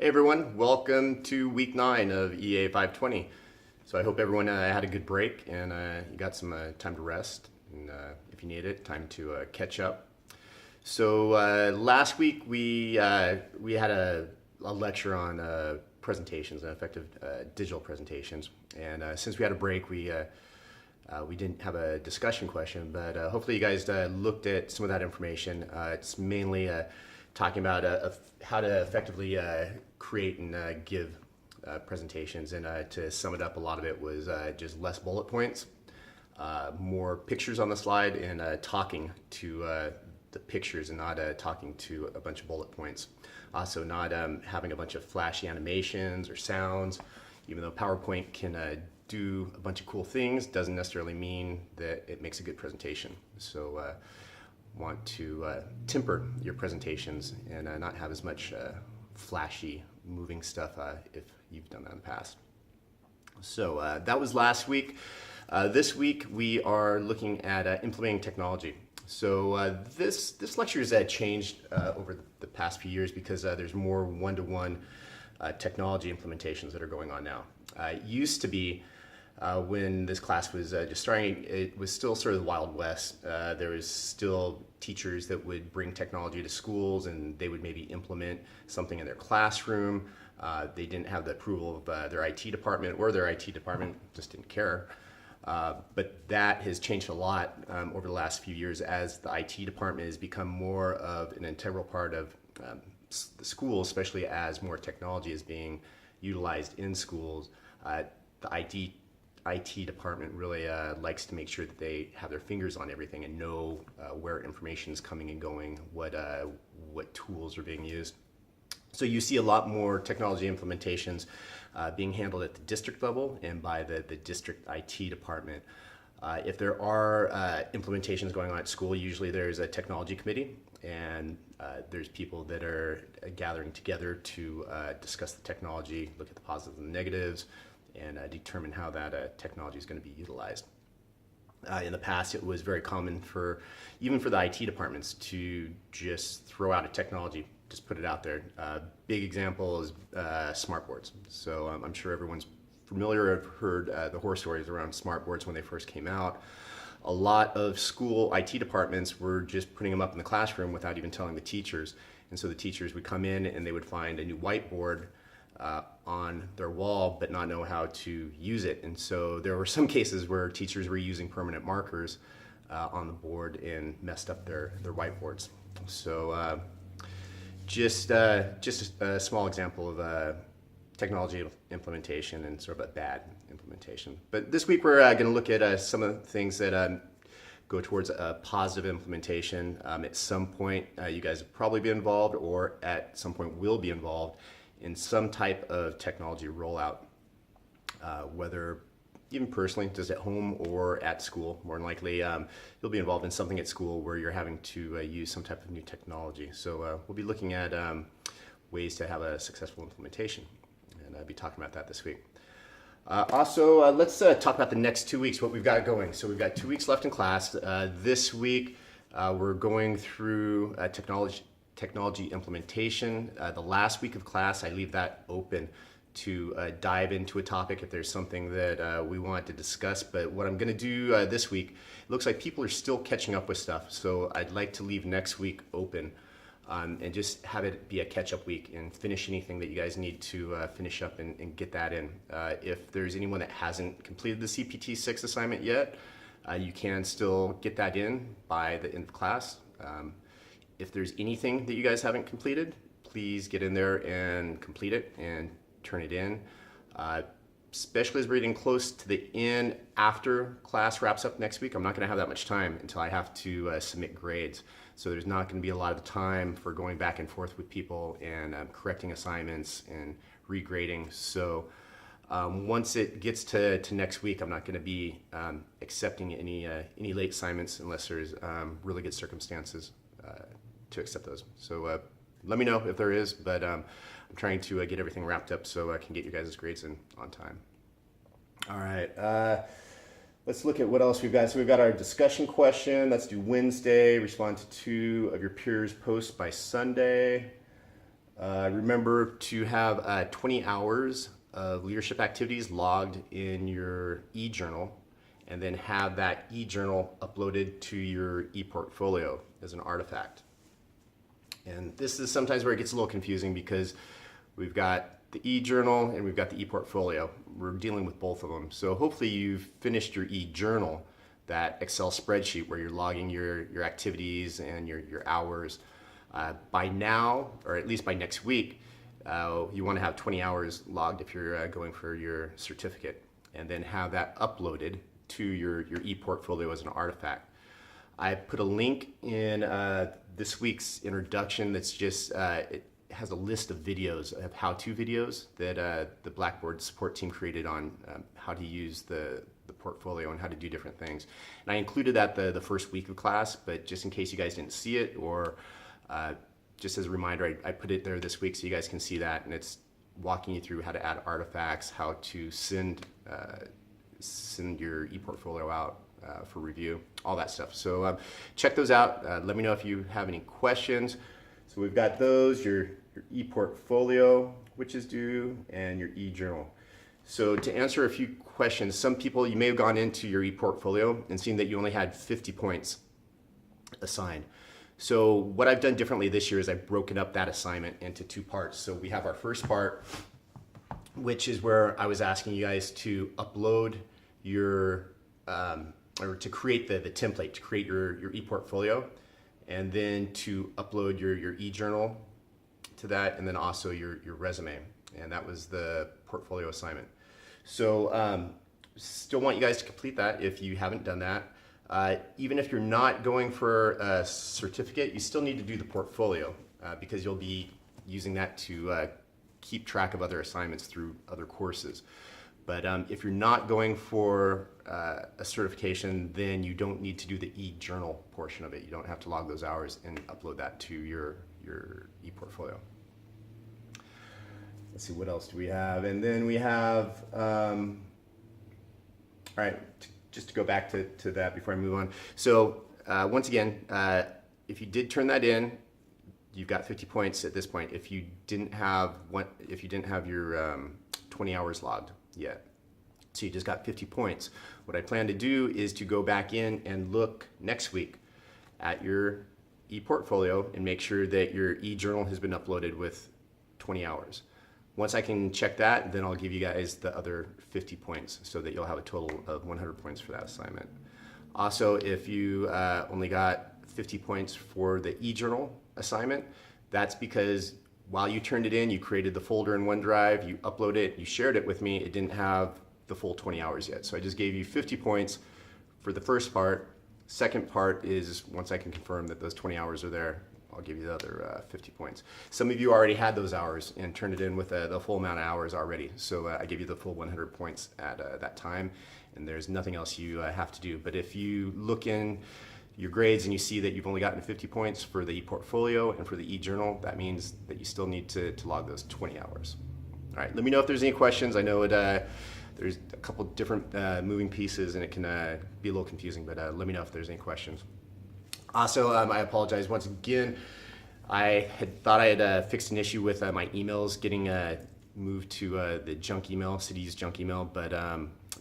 Hey everyone, welcome to week 9 of EA 520. So I hope everyone had a good break and you got some time to rest. And if you need it, time to catch up. So last week we had a lecture on presentations and effective digital presentations. And since we had a break, we didn't have a discussion question, but hopefully you guys looked at some of that information. It's mainly talking about how to effectively create and give presentations. And to sum it up, a lot of it was just less bullet points, more pictures on the slide, and talking to the pictures and not talking to a bunch of bullet points. Also not having a bunch of flashy animations or sounds. Even though PowerPoint can do a bunch of cool things, doesn't necessarily mean that it makes a good presentation. So want to temper your presentations and not have as much flashy moving stuff if you've done that in the past. So that was last week. This week we are looking at implementing technology. So this lecture has changed over the past few years because there's more one-to-one technology implementations that are going on now. It used to be when this class was just starting, it was still sort of the Wild West. There was still teachers that would bring technology to schools and they would maybe implement something in their classroom. They didn't have the approval of their IT department, or their IT department just didn't care. But that has changed a lot over the last few years as the IT department has become more of an integral part of the school, especially as more technology is being utilized in schools. The IT department really likes to make sure that they have their fingers on everything and know where information is coming and going, what tools are being used. So you see a lot more technology implementations being handled at the district level and by the district IT department. If there are implementations going on at school, usually there's a technology committee and there's people that are gathering together to discuss the technology, look at the positives and the negatives, and determine how that technology is going to be utilized. In the past, it was very common even for the IT departments to just throw out a technology, just put it out there. Big example is smart boards. So I'm sure everyone's familiar or heard the horror stories around smart boards when they first came out. A lot of school IT departments were just putting them up in the classroom without even telling the teachers. And so the teachers would come in and they would find a new whiteboard on their wall but not know how to use it. And so there were some cases where teachers were using permanent markers on the board and messed up their whiteboards. So just a small example of technology implementation and sort of a bad implementation. But this week we're going to look at some of the things that go towards a positive implementation. At some point you guys have probably been involved, or at some point will be involved in some type of technology rollout, whether even personally, just at home or at school. More than likely, you'll be involved in something at school where you're having to use some type of new technology. So we'll be looking at ways to have a successful implementation, and I'll be talking about that this week. Also, let's talk about the next 2 weeks, what we've got going. So we've got 2 weeks left in class. This week, we're going through technology implementation. The last week of class, I leave that open to dive into a topic if there's something that we want to discuss. But what I'm going to do this week, it looks like people are still catching up with stuff. So I'd like to leave next week open and just have it be a catch-up week and finish anything that you guys need to finish up and get that in. If there's anyone that hasn't completed the CPT-6 assignment yet, you can still get that in by the end of class. If there's anything that you guys haven't completed, please get in there and complete it and turn it in. Especially as we're getting close to the end after class wraps up next week, I'm not going to have that much time until I have to submit grades. So there's not going to be a lot of time for going back and forth with people and correcting assignments and regrading. So once it gets to next week, I'm not going to be accepting any late assignments unless there's really good circumstances to accept those. So let me know if there is, but I'm trying to get everything wrapped up so I can get you guys' grades in on time. All right, let's look at what else we've got. So we've got our discussion question. That's due Wednesday. Respond to 2 of your peers' posts by Sunday. Remember to have 20 hours of leadership activities logged in your e-journal, and then have that e-journal uploaded to your e-portfolio as an artifact. And this is sometimes where it gets a little confusing because we've got the e-journal and we've got the e-portfolio. We're dealing with both of them. So hopefully you've finished your e-journal, that Excel spreadsheet where you're logging your activities and your hours. By now, or at least by next week, you want to have 20 hours logged if you're going for your certificate, and then have that uploaded to your e-portfolio as an artifact. I put a link in this week's introduction that's just, it has a list of videos, of how-to videos that the Blackboard support team created on how to use the portfolio and how to do different things. And I included that the first week of class, but just in case you guys didn't see it, or just as a reminder, I put it there this week so you guys can see that, and it's walking you through how to add artifacts, how to send your e-portfolio out for review, all that stuff. So check those out. Let me know if you have any questions. So we've got those, your e-portfolio, which is due, and your e-journal. So to answer a few questions, some people, you may have gone into your e-portfolio and seen that you only had 50 points assigned. So what I've done differently this year is I've broken up that assignment into two parts. So we have our first part, which is where I was asking you guys to upload your, or to create the template, to create your e-portfolio, and then to upload your e-journal to that, and then also your resume. And that was the portfolio assignment. So still want you guys to complete that if you haven't done that. Even if you're not going for a certificate, you still need to do the portfolio because you'll be using that to keep track of other assignments through other courses. But if you're not going for a certification, then you don't need to do the e-journal portion of it. You don't have to log those hours and upload that to your e-portfolio. Let's see, what else do we have? And then we have, all right, just to go back to that before I move on. So once again, if you did turn that in, you've got 50 points at this point. If you didn't have your 20 hours logged yet, so you just got 50 points. What I plan to do is to go back in and look next week at your e-portfolio and make sure that your e-journal has been uploaded with 20 hours. Once I can check that, then I'll give you guys the other 50 points so that you'll have a total of 100 points for that assignment. Also, if you only got 50 points for the e-journal assignment, that's because while you turned it in, you created the folder in OneDrive, you uploaded it, you shared it with me, it didn't have the full 20 hours yet. So I just gave you 50 points for the first part. Second part is once I can confirm that those 20 hours are there, I'll give you the other 50 points. Some of you already had those hours and turned it in with the full amount of hours already. So I gave you the full 100 points at that time, and there's nothing else you have to do. But if you look in your grades and you see that you've only gotten 50 points for the e-portfolio and for the e-journal, that means that you still need to log those 20 hours. All right, let me know if there's any questions. I know there's a couple different moving pieces and it can be a little confusing, but let me know if there's any questions. Also, I apologize once again. I had thought I had fixed an issue with my emails getting moved to the junk email, city's junk email, but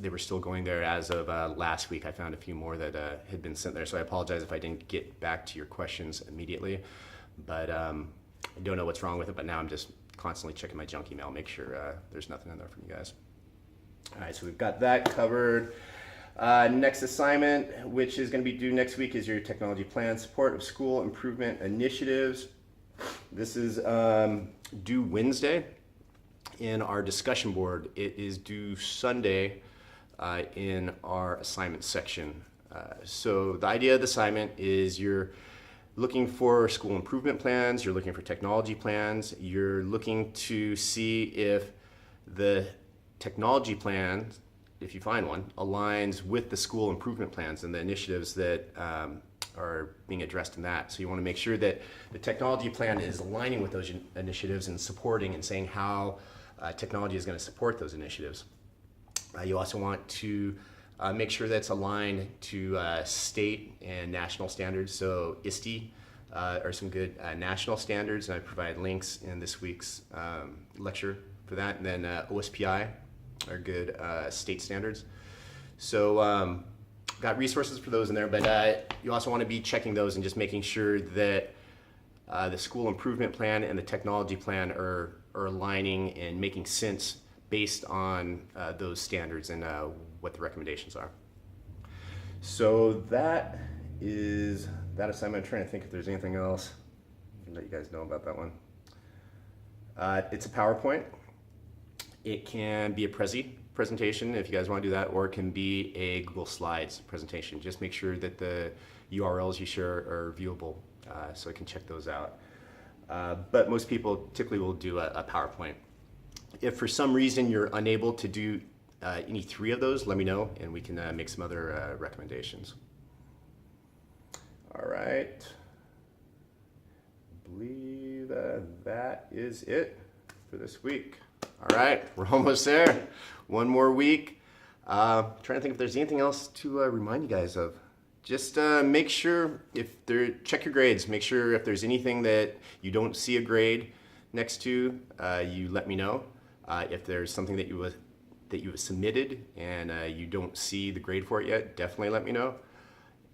they were still going there as of last week. I found a few more that had been sent there, so I apologize if I didn't get back to your questions immediately. But I don't know what's wrong with it, but now I'm just constantly checking my junk email, make sure there's nothing in there from you guys. All right, so we've got that covered. Next assignment, which is going to be due next week, is your technology plan support of school improvement initiatives. This is due Wednesday in our discussion board. It is due Sunday in our assignment section. So the idea of the assignment is you're looking for school improvement plans, you're looking for technology plans, you're looking to see if the technology plan, if you find one, aligns with the school improvement plans and the initiatives that are being addressed in that. So you want to make sure that the technology plan is aligning with those initiatives and supporting and saying how technology is going to support those initiatives. You also want to make sure that it's aligned to state and national standards, so ISTE are some good national standards, and I provide links in this week's lecture for that. And then OSPI are good state standards. So got resources for those in there, but you also want to be checking those and just making sure that the school improvement plan and the technology plan are aligning and making sense based on those standards and what the recommendations are. So that is that assignment. I'm trying to think if there's anything else I can let you guys know about that one. It's a PowerPoint. It can be a presentation if you guys want to do that, or it can be a Google Slides presentation. Just make sure that the URLs you share are viewable so I can check those out. But most people typically will do a PowerPoint. If for some reason you're unable to do any three of those, let me know and we can make some other recommendations. All right. I believe that is it for this week. All right, we're almost there. One more week. Trying to think if there's anything else to remind you guys of. Just make sure check your grades. Make sure if there's anything that you don't see a grade next to, you let me know. If there's something that you have submitted and you don't see the grade for it yet, definitely let me know.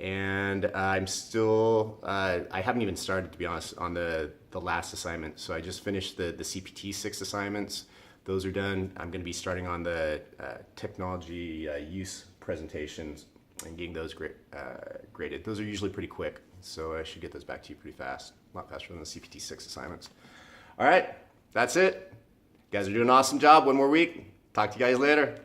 And I'm still, I haven't even started, to be honest, on the last assignment. So I just finished the CPT 6 assignments. Those are done. I'm going to be starting on the technology use presentations and getting those graded. Those are usually pretty quick, so I should get those back to you pretty fast, a lot faster than the CPT 6 assignments. All right, that's it. You guys are doing an awesome job. One more week. Talk to you guys later.